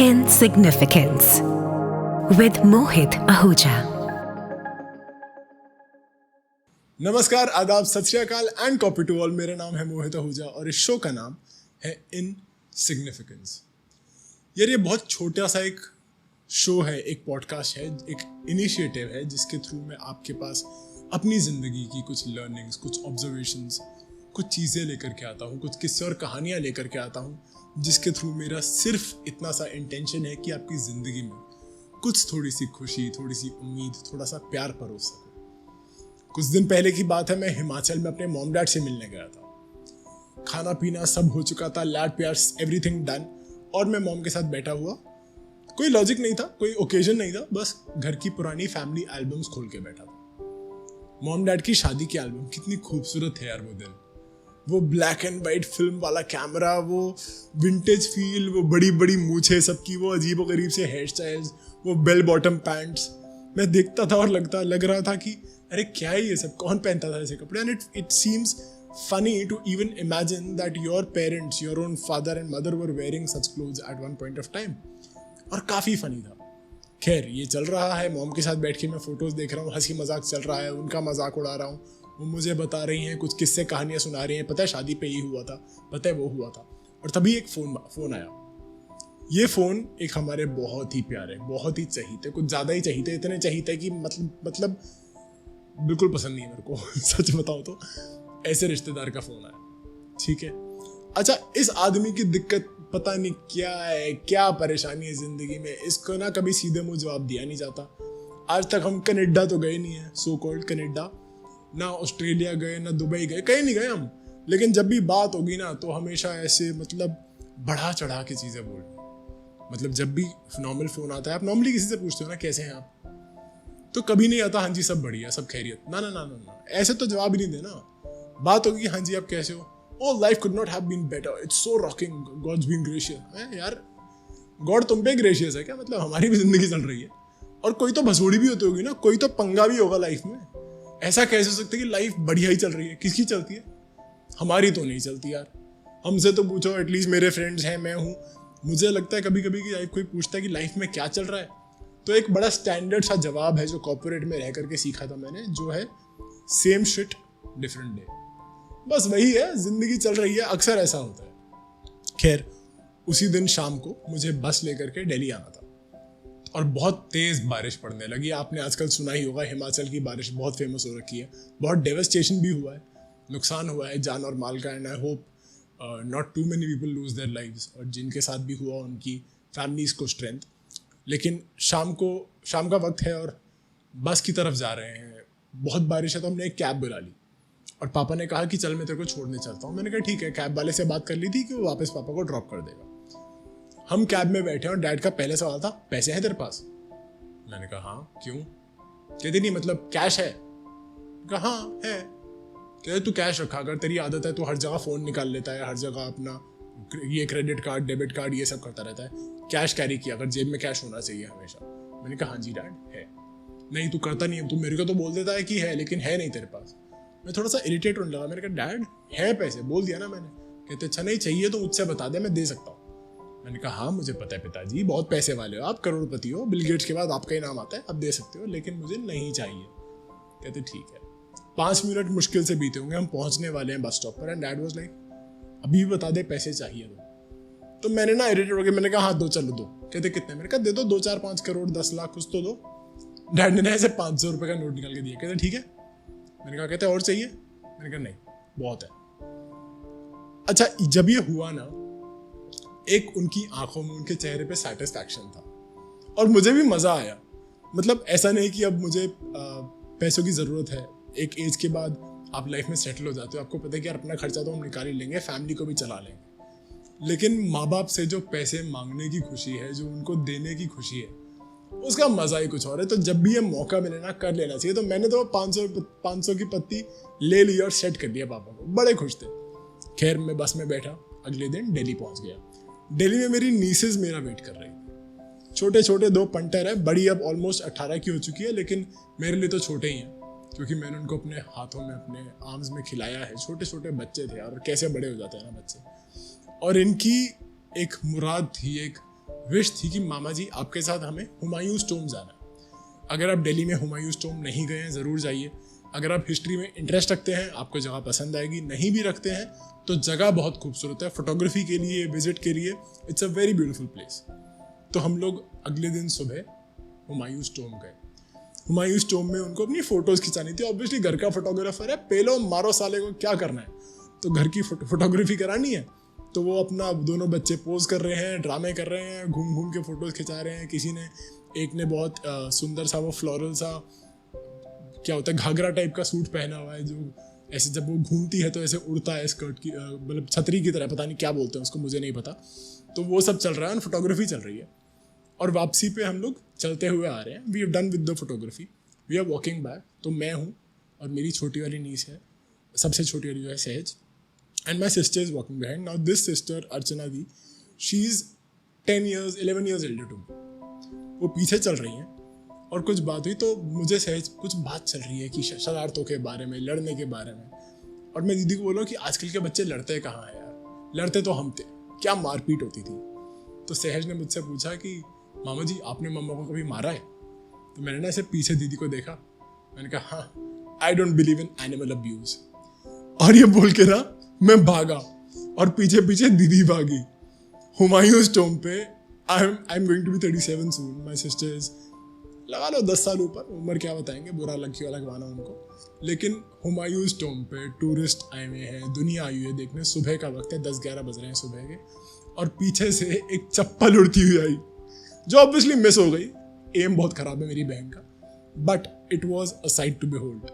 Insignificance with Mohit Ahuja. नमस्कार, आदाब, सत श्री अकाल एंड कॉपी टू ऑल। मेरा नाम है मोहित आहूजा और इस शो का नाम है इनसिग्निफिकेंस। यार ये बहुत छोटा सा एक शो है, एक पॉडकास्ट है, एक इनिशिएटिव है जिसके थ्रू मैं आपके पास अपनी ज़िंदगी की कुछ लर्निंग्स, कुछ ऑब्जर्वेशंस, कुछ चीज़ें लेकर के आता हूँ, कुछ किस्से और कहानियाँ लेकर के आता हूँ, जिसके थ्रू मेरा सिर्फ इतना सा इंटेंशन है कि आपकी ज़िंदगी में कुछ थोड़ी सी खुशी, थोड़ी सी उम्मीद, थोड़ा सा प्यार परोस सकूँ। कुछ दिन पहले की बात है, मैं हिमाचल में अपने मॉम डैड से मिलने गया था। खाना पीना सब हो चुका था, लाड प्यार एवरीथिंग डन, और मैं मॉम के साथ बैठा हुआ। कोई लॉजिक नहीं था, कोई ओकेजन नहीं था, बस घर की पुरानी फैमिली एल्बम्स खोल के बैठा था। मॉम डैड की शादी की एल्बम कितनी खूबसूरत है यार वो दिन। वो ब्लैक एंड वाइट फिल्म वाला कैमरा, वो विंटेज फील, वो बड़ी बड़ी मूछें सबकी, वो अजीब और गरीब से हेयर स्टाइल्स, वो बेल बॉटम पैंट्स। मैं देखता था और लग रहा था कि अरे क्या है ये सब, कौन पहनता था ऐसे कपड़े। And it seems funny to even imagine that your parents, your own father and mother were wearing such clothes at one point of time. और काफ़ी फनी था। खैर ये चल रहा है, मॉम के साथ बैठ के मैं फोटोज़ देख रहा हूँ, हंसी मजाक चल रहा है, उनका मजाक उड़ा रहा हूँ, वो मुझे बता रही हैं कुछ किस्से कहानियाँ सुना रही हैं। पता है शादी पे ये हुआ था, पता है वो हुआ था। और तभी एक फ़ोन आया। ये फ़ोन एक हमारे बहुत ही प्यारे, बहुत ही चहीते, कुछ ज़्यादा ही चहीते, इतने चहीते कि मतलब बिल्कुल पसंद नहीं है मेरे को सच बताऊँ तो। ऐसे रिश्तेदार का फ़ोन आया, ठीक है। अच्छा, इस आदमी की दिक्कत पता नहीं क्या है, क्या परेशानी है ज़िंदगी में, इसको ना कभी सीधे मुंह जवाब दिया नहीं जाता। आज तक हम कनाडा तो गए नहीं है, सो कॉल्ड कनाडा, ना ऑस्ट्रेलिया गए, ना दुबई गए, कहीं नहीं गए हम। लेकिन जब भी बात होगी ना तो हमेशा ऐसे बढ़ा चढ़ा के चीज़ें बोलनी। जब भी नॉर्मल फ़ोन आता है, आप नॉर्मली किसी से पूछते हो ना कैसे हैं आप, तो कभी नहीं आता हाँ जी सब बढ़िया, सब खैरियत। ना ना ना ना ना, ऐसे तो जवाब ही नहीं देना। बात होगी हाँ जी आप कैसे हो, Oh, life could not have been better. It's so rocking. God's been gracious. यार, गॉड तुम पे ग्रेशियस है क्या? हमारी भी जिंदगी चल रही है, और कोई तो भसोड़ी भी होती होगी ना, कोई तो पंगा भी होगा लाइफ में। ऐसा कैसे हो सकता है कि लाइफ बढ़िया ही चल रही है? किसकी चलती है? हमारी तो नहीं चलती यार। हमसे तो पूछो, एटलीस्ट मेरे फ्रेंड्स हैं, मैं हूँ। मुझे लगता है कभी कभी कि लाइफ कोई पूछता है कि लाइफ में क्या चल रहा है, तो एक बड़ा स्टैंडर्ड सा जवाब है जो कॉर्पोरेट में रह करके सीखा था मैंने, जो है सेम शिट डिफरेंट डे। बस वही है, जिंदगी चल रही है, अक्सर ऐसा होता है। खैर उसी दिन शाम को मुझे बस लेकर के दिल्ली आना था और बहुत तेज बारिश पड़ने लगी। आपने आजकल सुना ही होगा, हिमाचल की बारिश बहुत फेमस हो रखी है, बहुत डेवस्टेशन भी हुआ है, नुकसान हुआ है जान और माल का। And I hope not too many people lose their lives, और जिनके साथ भी हुआ उनकी फैमिलीज को स्ट्रेंथ। लेकिन शाम का वक्त है और बस की तरफ जा रहे हैं, बहुत बारिश है, तो हमने एक कैब बुला ली और पापा ने कहा कि चल मैं तेरे को छोड़ने चलता हूँ। मैंने कहा ठीक है। कैब वाले से बात कर ली थी कि वो वापस पापा को ड्रॉप कर देगा। हम कैब में बैठे और डैड का पहले सवाल था, पैसे हैं तेरे पास? मैंने कहा हाँ, क्यों? कहते नहीं कैश है? कहा हाँ है। कहते तू कैश रखा, अगर तेरी आदत है तो हर जगह फ़ोन निकाल लेता है, हर जगह अपना ये क्रेडिट कार्ड, डेबिट कार्ड, ये सब करता रहता है, कैश कैरी किया, अगर जेब में कैश होना चाहिए हमेशा। मैंने कहा हाँ जी डैड है। नहीं तू करता नहीं है, तू मेरे को तो बोल देता है कि है, लेकिन है नहीं तेरे पास। मैं थोड़ा सा इरिटेट होने लगा। मैंने कहा डैड है पैसे, बोल दिया ना मैंने। कहते अच्छा नहीं चाहिए तो मुझसे बता दे, मैं दे सकता हूँ। मैंने कहा हाँ मुझे पता है पिताजी, बहुत पैसे वाले हो आप, करोड़पति हो, बिल गेट्स के बाद आपका ही नाम आता है, आप दे सकते हो, लेकिन मुझे नहीं चाहिए। कहते ठीक है। 5 मिनट मुश्किल से बीते होंगे, हम पहुंचने वाले हैं बस स्टॉप पर, एंड डैड वाज लाइक अभी भी बता दे पैसे चाहिए तो मैंने ना इरिटेट हो गया। मैंने कहा हाँ दो, चलो दो। कहते कितने? मैंने कहा दे दो 2, 4, 5 करोड़, 10 लाख कुछ तो दो। डैड ने ना ऐसे 500 रुपये का नोट निकाल के दिया। कहते ठीक है। मैंने कहा कहते और चाहिए? मैंने कहा नहीं बहुत है। अच्छा जब ये हुआ ना, एक उनकी आंखों में, उनके चेहरे पे सेटिस्फैक्शन था और मुझे भी मजा आया। ऐसा नहीं कि अब मुझे पैसों की जरूरत है। एक एज के बाद आप लाइफ में सेटल हो जाते हो, आपको पता है कि यार अपना खर्चा तो हम निकाल ही लेंगे, फैमिली को भी चला लेंगे। लेकिन माँ बाप से जो पैसे मांगने की खुशी है, जो उनको देने की खुशी है, उसका मजा ही कुछ और है। तो जब भी ये मौका मिले ना, कर लेना चाहिए। तो मैंने तो 500 की पत्ती ले ली और सेट कर दिया पापा को, बड़े खुश थे। खैर मैं बस में बैठा, अगले दिन दिल्ली पहुंच गया। दिल्ली में मेरी नीसेस मेरा वेट कर रही थी। छोटे छोटे 2 पंटर है, बड़ी अब ऑलमोस्ट 18 की हो चुकी है, लेकिन मेरे लिए तो छोटे ही हैं, क्योंकि मैंने उनको अपने हाथों में, अपने आर्म्स में खिलाया है। छोटे छोटे बच्चे थे यार, कैसे बड़े हो जाते हैं ना बच्चे। और इनकी एक मुराद थी, एक विश थी कि मामा जी आपके साथ हमें हुमायूं टॉम्ब जाना है। अगर आप दिल्ली में हुमायूं टॉम्ब नहीं गए हैं ज़रूर जाइए। अगर आप हिस्ट्री में इंटरेस्ट रखते हैं आपको जगह पसंद आएगी, नहीं भी रखते हैं तो जगह बहुत खूबसूरत है फोटोग्राफी के लिए, विजिट के लिए। It's a very beautiful place. तो हम लोग अगले दिन सुबह हुमायूं टॉम्ब गए। हुमायूं टॉम्ब में उनको अपनी फ़ोटोज़ खिंचानी थी। ऑब्वियसली घर का फोटोग्राफर है, पेलो मारो साले को, क्या करना है, तो घर की फोटोग्राफी करानी है। तो वो अपना दोनों बच्चे पोज कर रहे हैं, ड्रामे कर रहे हैं, घूम घूम के फोटोज़ खिंचा रहे हैं। किसी ने, एक ने बहुत सुंदर सा वो फ्लोरल सा क्या होता है घाघरा टाइप का सूट पहना हुआ है, जो ऐसे जब वो घूमती है तो ऐसे उड़ता है स्कर्ट की, मतलब छतरी की तरह, पता नहीं क्या बोलते हैं उसको, मुझे नहीं पता। तो वो सब चल रहा है और फोटोग्राफी चल रही है। और वापसी पे हम लोग चलते हुए आ रहे हैं। We have done with the photography, we are walking back. तो मैं हूँ और मेरी छोटी वाली नीस है, सबसे छोटी वाली जो है Sahaj, and my sister is walking behind. Now this sister Archana di, she is 11 years elder to me. वो पीछे चल रही हैं और कुछ बात हुई तो मुझे सहज कुछ बात चल रही है कि शरारतों के बारे में, लड़ने के बारे में। और मैं दीदी को बोला कि आजकल के बच्चे लड़ते कहाँ हैं यार, लड़ते तो हम थे, क्या मारपीट होती थी। तो सहज ने मुझसे पूछा कि मामा जी आपने मम्मा को कभी मारा है? तो मैंने ना ऐसे पीछे दीदी को देखा, मैंने कहा हाँ, I don't believe in animal abuse. और ये बोल के ना मैं भागा और पीछे पीछे दीदी भागी। हुमायूं टॉम्ब पे I am going to be 37 soon. My sister is, लगा लो 10 साल ऊपर, उम्र क्या बताएंगे, बुरा लगवाना उनको। लेकिन हुमायूं टॉम्ब पे टूरिस्ट आए हुए हैं, दुनिया आई हुई है देखने। सुबह का वक्त है, 10-11 बज रहे हैं सुबह के, और पीछे से एक चप्पल उड़ती हुई आई जो ऑब्वियसली मिस हो गई। एम बहुत खराब है मेरी बहन का, but it was a sight to behold.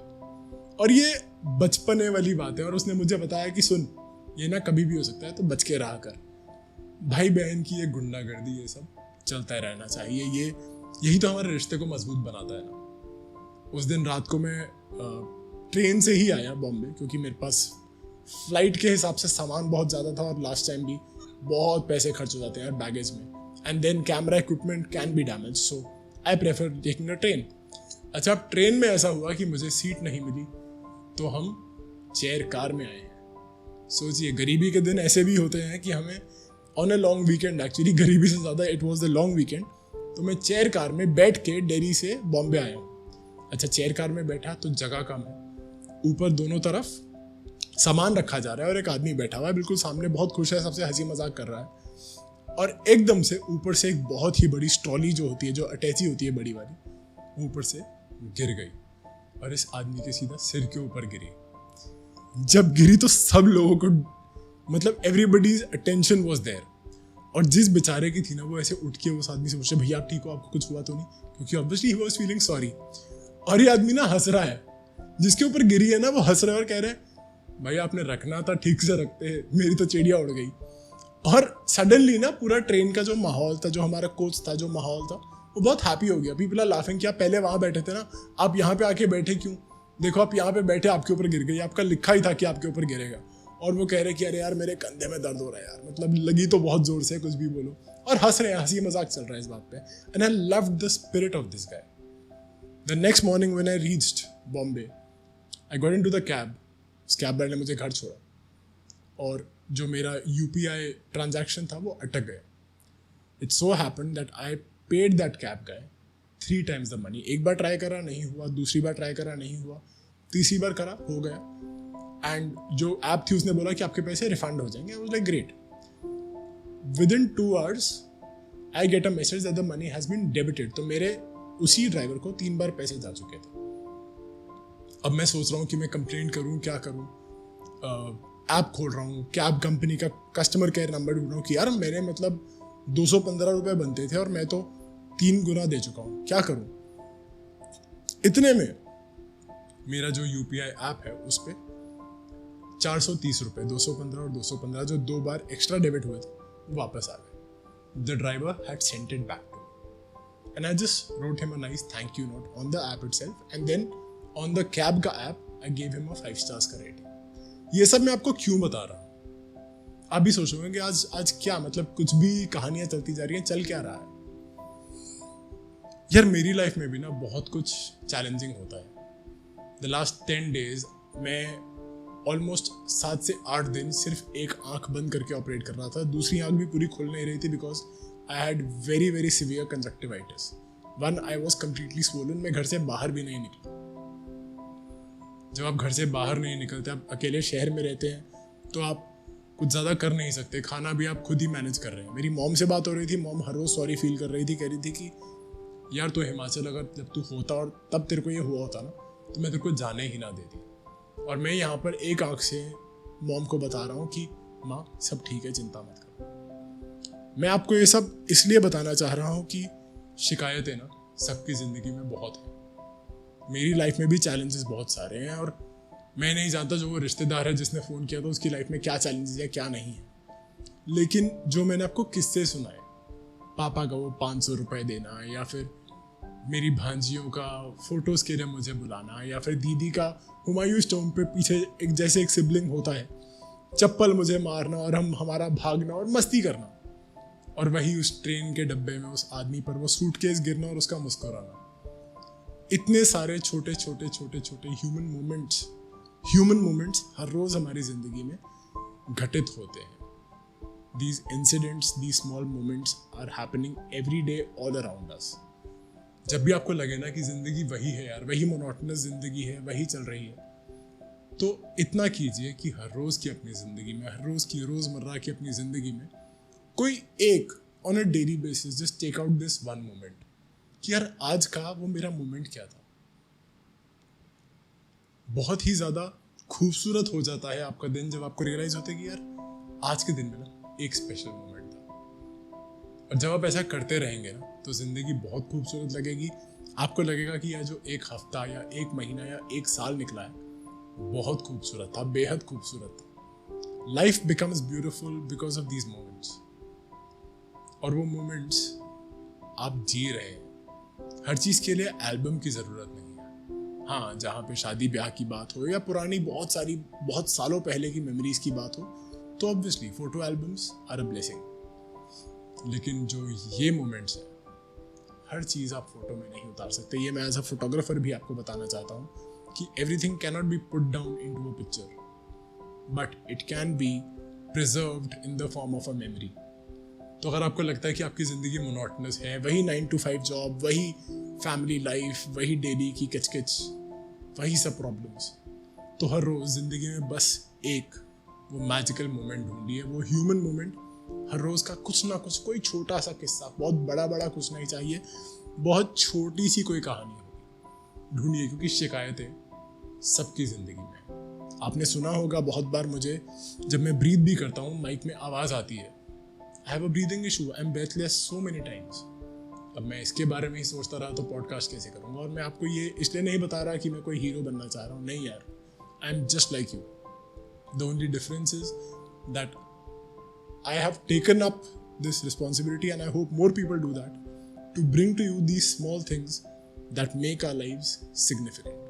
और ये बचपने वाली बात है। और उसने मुझे बताया कि सुन, ये ना कभी भी हो सकता है, तो बच के रहा कर। भाई बहन की ये गुंडागर्दी, ये सब चलता रहना चाहिए। यही तो हमारे रिश्ते को मजबूत बनाता है ना। उस दिन रात को मैं ट्रेन से ही आया बॉम्बे, क्योंकि मेरे पास फ्लाइट के हिसाब से सामान बहुत ज़्यादा था और लास्ट टाइम भी बहुत पैसे खर्च हो जाते हैं बैगेज में, and then camera equipment can be damage, so I prefer taking a train. अच्छा, अब ट्रेन में ऐसा हुआ कि मुझे सीट नहीं मिली, तो हम चेयर कार में आए हैं। सोचिए, गरीबी के दिन ऐसे भी होते हैं कि हमें on a long weekend, actually गरीबी से ज़्यादा it was the long weekend, तो मैं चेयर कार में बैठ के दिल्ली से बॉम्बे आया हूँ। अच्छा, चेयर कार में बैठा तो जगह कम है, ऊपर दोनों तरफ सामान रखा जा रहा है और एक आदमी बैठा हुआ है बिल्कुल सामने, बहुत खुश है, सबसे हंसी मजाक कर रहा है। और एकदम से ऊपर से एक बहुत ही बड़ी ट्रॉली जो होती है, जो अटैची होती है बड़ी वाली, ऊपर से गिर गई और इस आदमी के सीधा सिर के ऊपर गिरी। जब गिरी तो सब लोगों को, मतलब एवरीबडीज अटेंशन वाज देयर। और जिस बेचारे की थी ना, वो ऐसे उठ के उस आदमी से पूछे, भैया आप ठीक हो, आपको कुछ हुआ तो नहीं? क्योंकि obviously he was feeling sorry. और ये आदमी ना हंस रहा है, जिसके ऊपर गिरी है ना वो हंस रहा है और कह रहे हैं, भाई आपने रखना था, ठीक से रखते, मेरी तो चिड़िया उड़ गई। और सडनली ना पूरा ट्रेन का जो माहौल था, जो हमारा कोच था, जो माहौल था, वो बहुत हैप्पी हो गया। पीपल आर लाफिंग कि आप पहले वहां बैठे थे ना, आप यहाँ पे आके बैठे क्यों? देखो आप यहाँ पे बैठे, आपके ऊपर गिर गई, आपका लिखा ही था कि आपके ऊपर गिरेगा। और वो कह रहे कि अरे यार मेरे कंधे में दर्द हो रहा है यार, मतलब लगी तो बहुत जोर से, कुछ भी बोलो। और हंस रहे हैं, हंसी मजाक चल रहा है इस बात पे। And I loved the spirit of this guy. The next morning when I reached Bombay, I got into the cab. उस कैब वाले ने मुझे घर छोड़ा और जो मेरा यूपीआई ट्रांजैक्शन था वो अटक गया। It so happened that I paid that cab guy 3 times the money. एक बार ट्राई करा, नहीं हुआ, दूसरी बार ट्राई करा, नहीं हुआ, तीसरी बार करा, हो गया। एंड जो ऐप थी उसने बोला कि आपके पैसे रिफंड हो जाएंगे। I was like great. Within 2 hours I get a message that the money has been debited. तो मेरे उसी ड्राइवर को 3 बार पैसे जा चुके थे। अब मैं सोच रहा हूँ कि मैं कंप्लेंट करूँ, क्या करूँ। ऐप खोल रहा हूँ, कैब कंपनी का कस्टमर केयर नंबर ढूंढ रहा हूँ कि यार मेरे मतलब 215 रुपये बनते थे और मैं तो 3 गुना दे चुका हूँ, क्या करूँ। इतने में मेरा जो यूपीआई ऐप है उस पर 430 रुपये, 215 और 215 जो 2 बार एक्स्ट्रा डेबिट हुए थे, वो वापस आ गए। The driver had sent it back to me and I just wrote him a nice thank you note on the app itself, and then on the cab का app I gave him a 5 stars का rating. ये सब मैं आपको क्यों बता रहा हूँ? आप भी सोचोगे कि आज क्या, मतलब कुछ भी कहानियां चलती जा रही हैं, चल क्या रहा है यार। मेरी लाइफ में भी ना बहुत कुछ चैलेंजिंग होता है। द लास्ट 10 days मैं ऑलमोस्ट 7 से 8 दिन सिर्फ एक आंख बंद करके ऑपरेट कर रहा था, दूसरी आंख भी पूरी खुल नहीं रही थी because I had very very severe conjunctivitis. One, I was completely swollen. मैं घर से बाहर भी नहीं निकला। जब आप घर से बाहर नहीं निकलते, आप अकेले शहर में रहते हैं, तो आप कुछ ज़्यादा कर नहीं सकते। खाना भी आप खुद ही मैनेज कर रहे हैं। मेरी मॉम से बात हो रही थी। मॉम हर रोज़ सॉरी फील कर रही थी, कह रही थी कि यार तो हिमाचल अगर जब तू होता और तब तेरे को ये हुआ होता ना, तो मैं तेरे को जाने ही ना देती। और मैं यहाँ पर एक आंख से मॉम को बता रहा हूँ कि माँ सब ठीक है, चिंता मत करो। मैं आपको ये सब इसलिए बताना चाह रहा हूँ कि शिकायतें ना सबकी ज़िंदगी में बहुत हैं। मेरी लाइफ में भी चैलेंजेस बहुत सारे हैं, और मैं नहीं जानता जो वो रिश्तेदार है जिसने फ़ोन किया तो उसकी लाइफ में क्या चैलेंजेस है क्या नहीं है। लेकिन जो मैंने आपको किस्से सुनाए, पापा का वो 500 रुपये देना, या फिर मेरी भांजियों का फ़ोटोज़ के लिए मुझे बुलाना, या फिर दीदी का हुमायूं स्टोन पे पीछे एक सिबलिंग होता है, चप्पल मुझे मारना और हमारा भागना और मस्ती करना, और वही उस ट्रेन के डब्बे में उस आदमी पर वो सूटकेस गिरना और उसका मुस्कुराना। इतने सारे छोटे छोटे छोटे छोटे ह्यूमन मोमेंट्स हर रोज़ हमारी ज़िंदगी में घटित होते हैं। These incidents, these small moments are happening every day all around us. जब भी आपको लगे ना कि ज़िंदगी वही है यार, वही मोनोटोनस ज़िंदगी है, वही चल रही है, तो इतना कीजिए कि हर रोज़ की अपनी ज़िंदगी में, हर रोज़ की रोज़मर्रा की अपनी ज़िंदगी में कोई एक on a daily basis just take out this one moment कि यार आज का वो मेरा मोमेंट क्या था। बहुत ही ज़्यादा खूबसूरत हो जाता है आपका दिन जब आपको रियलाइज़ होता है कि यार आज के दिन में ना एक स्पेशल मोमेंट था। और जब आप ऐसा करते रहेंगे ना तो ज़िंदगी बहुत खूबसूरत लगेगी। आपको लगेगा कि यह जो एक हफ्ता या एक महीना या एक साल निकला है बहुत खूबसूरत था, बेहद खूबसूरत था। Life becomes beautiful because of these moments. और वो मोमेंट्स आप जी रहे हैं। हर चीज़ के लिए एल्बम की ज़रूरत नहीं है। हाँ, जहाँ पे शादी ब्याह की बात हो या पुरानी बहुत सालों पहले की मेमोरीज की बात हो, तो obviously photo albums are a blessing. लेकिन जो ये मोमेंट्स हैं, हर चीज़ आप फोटो में नहीं उतार सकते। ये मैं एज अ फोटोग्राफर भी आपको बताना चाहता हूँ कि everything cannot be put down into a picture, but it can be preserved in the form of a memory. तो अगर आपको लगता है कि आपकी ज़िंदगी मोनोटोनस है, वही 9 to 5 जॉब, वही फैमिली लाइफ, वही डेली की किचकिच, वही सब प्रॉब्लम्स, तो हर रोज़ ज़िंदगी में बस एक वो मैजिकल मोमेंट ढूंढिए, वो ह्यूमन मोमेंट। हर रोज़ का कुछ ना कुछ, कोई छोटा सा किस्सा, बहुत बड़ा बड़ा कुछ नहीं चाहिए, बहुत छोटी सी कोई कहानी होगी, ढूंढिए। क्योंकि शिकायतें सबकी ज़िंदगी में है। आपने सुना होगा बहुत बार, मुझे जब मैं ब्रीथ भी करता हूँ माइक में आवाज़ आती है, I have a breathing issue, I'm breathless so many times। अब मैं इसके बारे में ही सोचता रहा तो पॉडकास्ट कैसे करूँगा। और मैं आपको ये इसलिए नहीं बता रहा कि मैं कोई हीरो बनना चाह रहा हूँ, नहीं यार, I am just like you. The only difference is that I have taken up this responsibility and I hope more people do that to bring to you these small things that make our lives significant.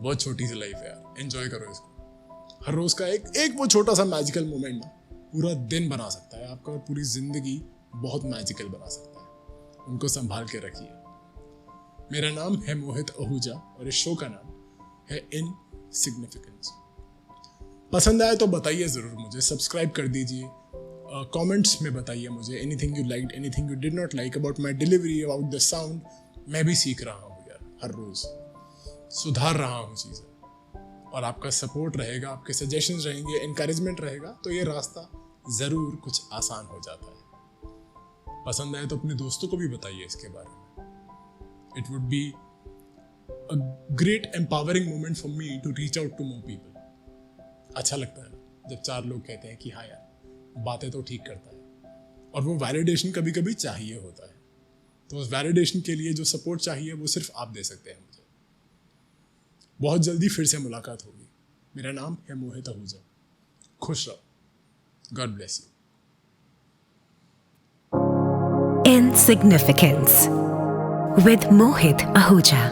बहुत छोटी सी life है यार, enjoy करो इसको। हर रोज़ का एक वो छोटा सा मैजिकल मोमेंट ना पूरा दिन बना सकता है आपका, और पूरी जिंदगी बहुत मैजिकल बना सकता है। उनको संभाल के रखिए। मेरा नाम है मोहित आहूजा और इस शो का नाम है इनसिग्निफिकेंस। पसंद आए तो बताइए ज़रूर मुझे, सब्सक्राइब कर दीजिए, कमेंट्स में बताइए मुझे anything you liked, anything you did not like, about my delivery, about the sound. मैं भी सीख रहा हूँ यार, हर रोज़ सुधार रहा हूँ चीज़ें, और आपका सपोर्ट रहेगा, आपके सजेशंस रहेंगे, एनकरेजमेंट रहेगा, तो ये रास्ता ज़रूर कुछ आसान हो जाता है। पसंद आए तो अपने दोस्तों को भी बताइए इसके बारे में। It would be a great empowering moment for me to reach out to more people. अच्छा लगता है ना जब 4 लोग कहते हैं कि हाँ यार बातें तो ठीक करता है। और वो वैलिडेशन कभी कभी चाहिए होता है, तो उस वैलिडेशन के लिए जो सपोर्ट चाहिए वो सिर्फ आप दे सकते हैं मुझे। बहुत जल्दी फिर से मुलाकात होगी। मेरा नाम है मोहित आहूजा। खुश रहो। God bless you. Insignificance with Mohit Ahuja.